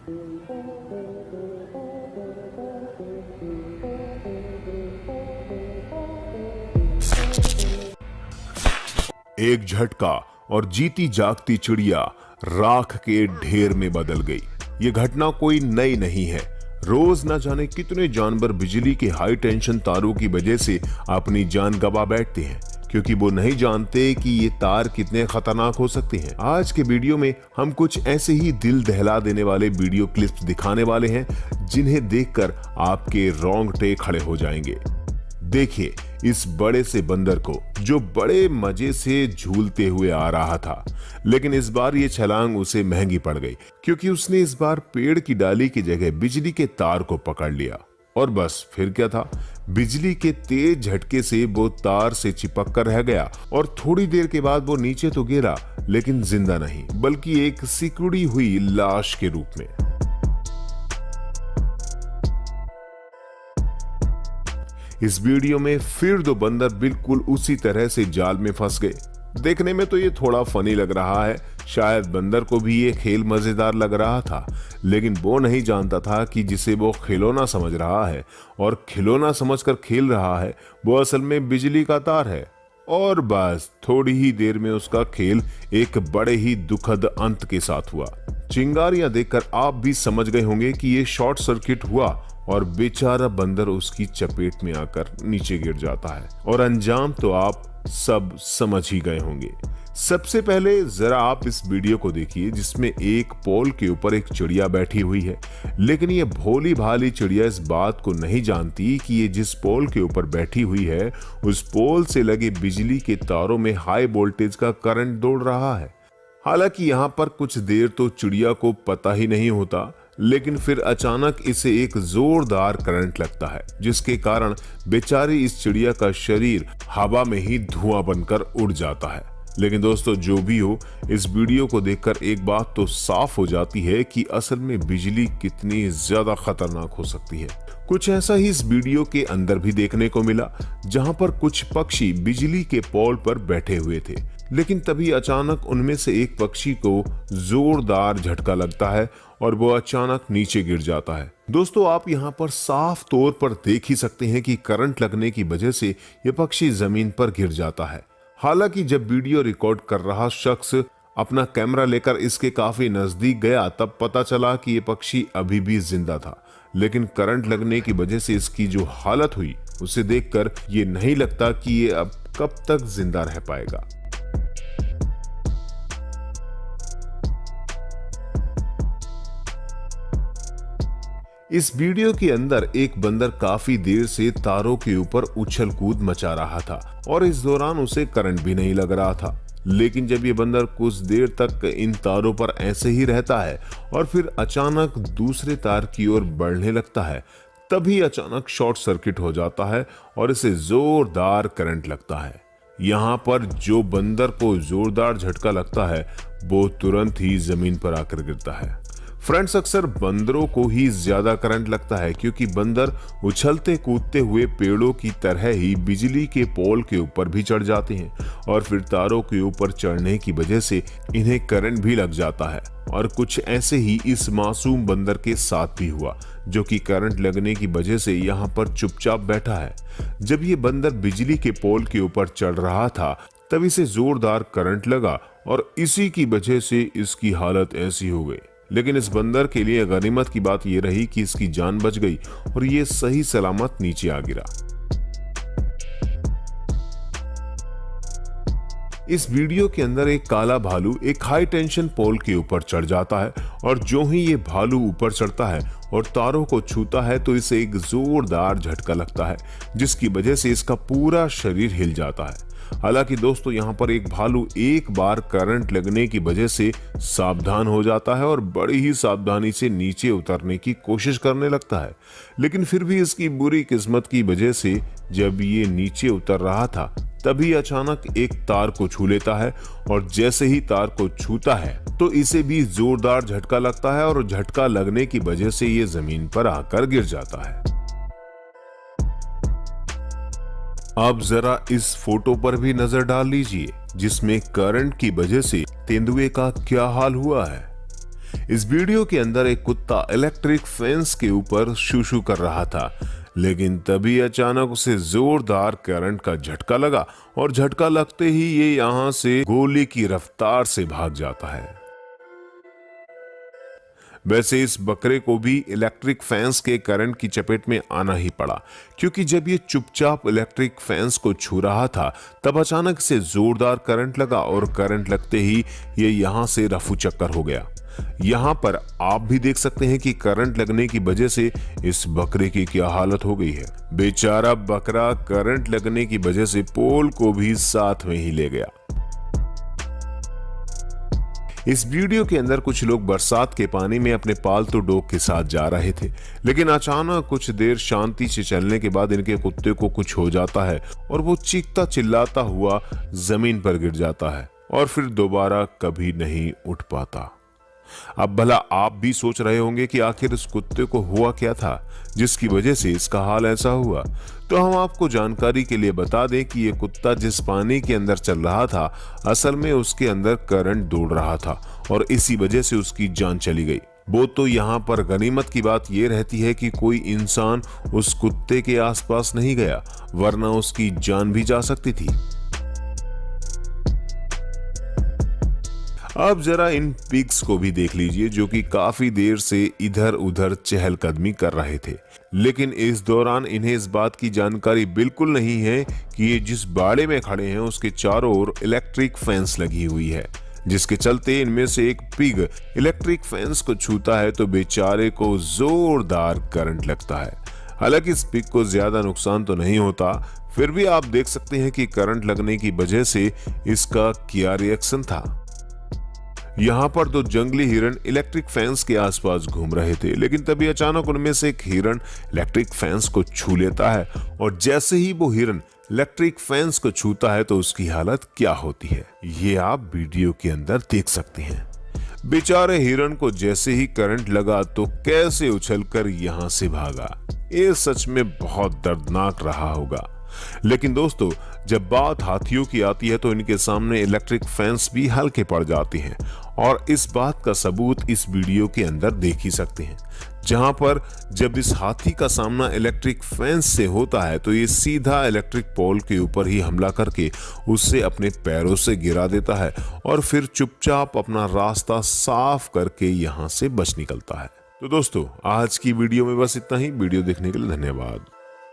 एक झटका और जीती जागती चिड़िया राख के ढेर में बदल गई। ये घटना कोई नई नहीं है। रोज न जाने कितने जानवर बिजली के हाई टेंशन तारों की वजह से अपनी जान गंवा बैठते हैं, क्योंकि वो नहीं जानते कि ये तार कितने खतरनाक हो सकते हैं। आज के वीडियो में हम कुछ ऐसे ही दिल दहला देने वाले वीडियो क्लिप्स दिखाने वाले हैं जिन्हें देखकर आपके रोंगटे खड़े हो जाएंगे। देखिए इस बड़े से बंदर को जो बड़े मजे से झूलते हुए आ रहा था, लेकिन इस बार ये छलांग उसे महंगी पड़ गई, क्योंकि उसने इस बार पेड़ की डाली की जगह बिजली के तार को पकड़ लिया। और बस फिर क्या था, बिजली के तेज झटके से वो तार से चिपक कर रह गया और थोड़ी देर के बाद वो नीचे तो गिरा, लेकिन जिंदा नहीं बल्कि एक सिकुड़ी हुई लाश के रूप में। इस वीडियो में फिर दो बंदर बिल्कुल उसी तरह से जाल में फंस गए। देखने में तो ये थोड़ा फनी लग रहा है, शायद बंदर को भी ये खेल मजेदार लग रहा था, लेकिन वो नहीं जानता था कि जिसे वो खिलौना समझ रहा है और खिलौना समझकर खेल रहा है, वो असल में बिजली का तार है। और बस थोड़ी ही देर में उसका खेल एक बड़े ही दुखद अंत के साथ हुआ। चिंगारियां देखकर आप भी समझ गए होंगे कि ये शॉर्ट सर्किट हुआ और बेचारा बंदर उसकी चपेट में आकर नीचे गिर जाता है। और अंजाम तो आप सब समझ ही गए होंगे। सबसे पहले जरा आप इस वीडियो को देखिए जिसमें एक पोल के ऊपर एक चिड़िया बैठी हुई है, लेकिन ये भोली भाली चिड़िया इस बात को नहीं जानती कि ये जिस पोल के ऊपर बैठी हुई है उस पोल से लगे बिजली के तारों में हाई वोल्टेज का करंट दौड़ रहा है। हालांकि यहाँ पर कुछ देर तो चिड़िया को पता ही नहीं होता, लेकिन फिर अचानक इसे एक जोरदार करंट लगता है, जिसके कारण बेचारी इस चिड़िया का शरीर हवा में ही धुआं बनकर उड़ जाता है। लेकिन दोस्तों जो भी हो, इस वीडियो को देखकर एक बात तो साफ हो जाती है कि असल में बिजली कितनी ज्यादा खतरनाक हो सकती है। कुछ ऐसा ही इस वीडियो के अंदर भी देखने को मिला, जहां पर कुछ पक्षी बिजली के पोल पर बैठे हुए थे, लेकिन तभी अचानक उनमें से एक पक्षी को जोरदार झटका लगता है और वो अचानक नीचे गिर जाता है। दोस्तों आप यहाँ पर साफ तौर पर देख ही सकते हैं कि करंट लगने की वजह से ये पक्षी जमीन पर गिर जाता है। हालांकि जब वीडियो रिकॉर्ड कर रहा शख्स अपना कैमरा लेकर इसके काफी नजदीक गया, तब पता चला कि ये पक्षी अभी भी जिंदा था, लेकिन करंट लगने की वजह से इसकी जो हालत हुई उसे देखकर ये नहीं लगता कि ये अब कब तक जिंदा रह पाएगा। इस वीडियो के अंदर एक बंदर काफी देर से तारों के ऊपर उछल कूद मचा रहा था और इस दौरान उसे करंट भी नहीं लग रहा था। लेकिन जब ये बंदर कुछ देर तक इन तारों पर ऐसे ही रहता है और फिर अचानक दूसरे तार की ओर बढ़ने लगता है, तभी अचानक शॉर्ट सर्किट हो जाता है और इसे जोरदार करंट लगता है। यहाँ पर जो बंदर को जोरदार झटका लगता है वो तुरंत ही जमीन पर आकर गिरता है। फ्रेंड्स अक्सर बंदरों को ही ज्यादा करंट लगता है, क्योंकि बंदर उछलते कूदते हुए पेड़ों की तरह ही बिजली के पोल के ऊपर भी चढ़ जाते हैं और फिर तारों के ऊपर चढ़ने की वजह से इन्हें करंट भी लग जाता है। और कुछ ऐसे ही इस मासूम बंदर के साथ भी हुआ, जो कि करंट लगने की वजह से यहाँ पर चुपचाप बैठा है। जब ये बंदर बिजली के पोल के ऊपर चढ़ रहा था तब इसे जोरदार करंट लगा और इसी की वजह से इसकी हालत ऐसी हो गई। लेकिन इस बंदर के लिए गनीमत की बात यह रही कि इसकी जान बच गई और ये सही सलामत नीचे आ गिरा। इस वीडियो के अंदर एक काला भालू एक हाई टेंशन पोल के ऊपर चढ़ जाता है और जो ही ये भालू ऊपर चढ़ता है और तारों को छूता है तो इसे एक जोरदार झटका लगता है, जिसकी वजह से इसका पूरा शरीर हिल जाता है। हालांकि दोस्तों यहाँ पर एक भालू एक बार करंट लगने की वजह से सावधान हो जाता है और बड़ी ही सावधानी से नीचे उतरने की कोशिश करने लगता है, लेकिन फिर भी इसकी बुरी किस्मत की वजह से जब ये नीचे उतर रहा था तभी अचानक एक तार को छू लेता है और जैसे ही तार को छूता है तो इसे भी जोरदार झटका लगता है और झटका लगने की वजह से ये जमीन पर आकर गिर जाता है। अब जरा इस फोटो पर भी नजर डाल लीजिए जिसमें करंट की वजह से तेंदुए का क्या हाल हुआ है। इस वीडियो के अंदर एक कुत्ता इलेक्ट्रिक फेंस के ऊपर शू कर रहा था, लेकिन तभी अचानक उसे जोरदार करंट का झटका लगा और झटका लगते ही ये यहाँ से गोली की रफ्तार से भाग जाता है। वैसे इस बकरे को भी इलेक्ट्रिक फेंस के करंट की चपेट में आना ही पड़ा, क्योंकि जब ये चुपचाप इलेक्ट्रिक फेंस को छू रहा था तब अचानक से जोरदार करंट लगा और करंट लगते ही ये यहाँ से रफू चक्कर हो गया। यहाँ पर आप भी देख सकते हैं कि करंट लगने की वजह से इस बकरे की क्या हालत हो गई है। बेचारा बकरा करंट लगने की वजह से पोल को भी साथ में ही ले गया। इस वीडियो के अंदर कुछ लोग बरसात के पानी में अपने पालतू डॉग के साथ जा रहे थे, लेकिन अचानक कुछ देर शांति से चलने के बाद इनके कुत्ते को कुछ हो जाता है और वो चीखता चिल्लाता हुआ जमीन पर गिर जाता है और फिर दोबारा कभी नहीं उठ पाता। अब भला आप भी सोच रहे होंगे कि आखिर इस कुत्ते को हुआ क्या था जिसकी वजह से इसका हाल ऐसा हुआ। तो हम आपको जानकारी के लिए बता दें कि ये कुत्ता जिस पानी के अंदर चल रहा था असल में उसके अंदर करंट दौड़ रहा था और इसी वजह से उसकी जान चली गई। वो तो यहाँ पर गनीमत की बात ये रहती है कि कोई इंसान उस कुत्ते के आसपास नहीं गया, वरना उसकी जान भी जा सकती थी। अब जरा इन पिग्स को भी देख लीजिए जो कि काफी देर से इधर उधर चहलकदमी कर रहे थे, लेकिन इस दौरान इन्हें इस बात की जानकारी बिल्कुल नहीं है कि ये जिस बाड़े में खड़े हैं उसके चारों ओर इलेक्ट्रिक फेंस लगी हुई है, जिसके चलते इनमें से एक पिग इलेक्ट्रिक फेंस को छूता है तो बेचारे को जोरदार करंट लगता है। हालांकि इस पिग को ज्यादा नुकसान तो नहीं होता, फिर भी आप देख सकते हैं कि करंट लगने की वजह से इसका क्या रिएक्शन था। यहाँ पर दो जंगली हिरण इलेक्ट्रिक फेंस के आसपास घूम रहे थे, लेकिन तभी अचानक उनमें से एक हिरण इलेक्ट्रिक फेंस को छू लेता है और जैसे ही वो हिरण इलेक्ट्रिक फेंस को छूता है तो उसकी हालत क्या होती है ये आप वीडियो के अंदर देख सकते हैं। बेचारे हिरण को जैसे ही करंट लगा तो कैसे उछलकर यहाँ से भागा। ये सच में बहुत दर्दनाक रहा होगा। लेकिन दोस्तों, जब बात हाथियों की आती है तो इनके सामने इलेक्ट्रिक फेंस भी हल्के पड़ जाती हैं और इस बात का सबूत इस वीडियो के अंदर देख ही सकते हैं, जहां पर जब इस हाथी का सामना इलेक्ट्रिक फेंस से होता है तो ये सीधा इलेक्ट्रिक पोल के ऊपर ही हमला करके उससे अपने पैरों से गिरा देता है और फिर चुपचाप अपना रास्ता साफ करके यहां से बच निकलता है। तो दोस्तों, आज की वीडियो में बस इतना ही। वीडियो देखने के लिए धन्यवाद।